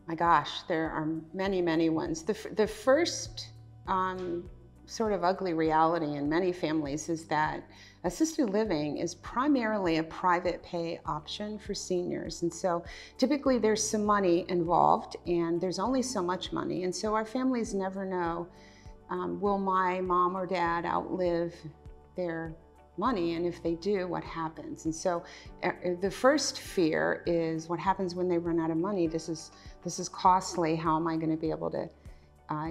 My gosh, there are many, many ones. The first sort of ugly reality in many families is that assisted living is primarily a private pay option for seniors. And so typically there's some money involved and there's only so much money. And so our families never know, will my mom or dad outlive their money, and if they do, what happens? And so the first fear is what happens when they run out of money. This is costly. How am I going to be able to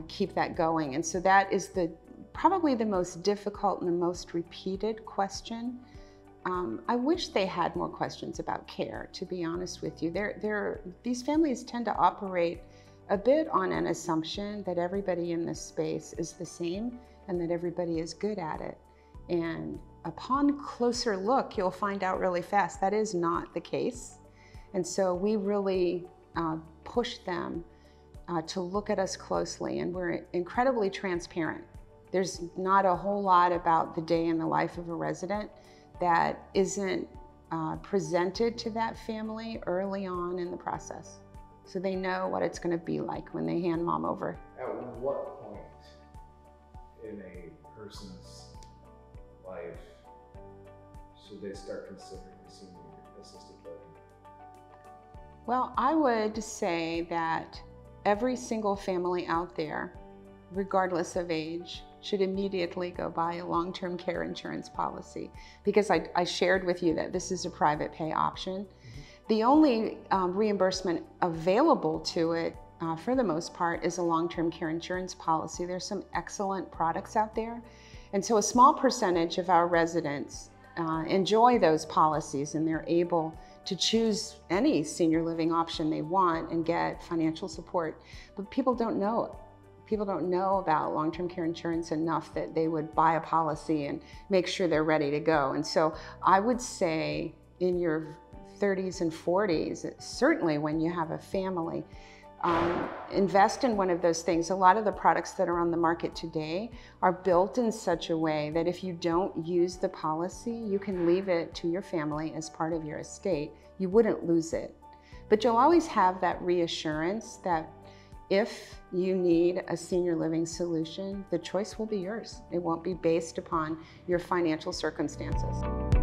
keep that going? And so that is probably the most difficult and the most repeated question. I wish they had more questions about care, to be honest with you. These families tend to operate a bit on an assumption that everybody in this space is the same and that everybody is good at it. And upon closer look, you'll find out really fast that is not the case. And so we really push them to look at us closely, and we're incredibly transparent. There's not a whole lot about the day in the life of a resident that isn't presented to that family early on in the process. So they know what it's going to be like when they hand mom over. At what point in a person's life should they start considering senior assisted living? Well, I would say that every single family out there, regardless of age, should immediately go buy a long-term care insurance policy, because I shared with you that this is a private pay option. The only reimbursement available to it, for the most part, is a long-term care insurance policy. There's some excellent products out there. And so a small percentage of our residents enjoy those policies, and they're able to choose any senior living option they want and get financial support. But people don't know it. People don't know about long-term care insurance enough that they would buy a policy and make sure they're ready to go. And so I would say in your 30s and 40s, certainly when you have a family, invest in one of those things. A lot of the products that are on the market today are built in such a way that if you don't use the policy, you can leave it to your family as part of your estate. You wouldn't lose it. But you'll always have that reassurance that if you need a senior living solution, the choice will be yours. It won't be based upon your financial circumstances.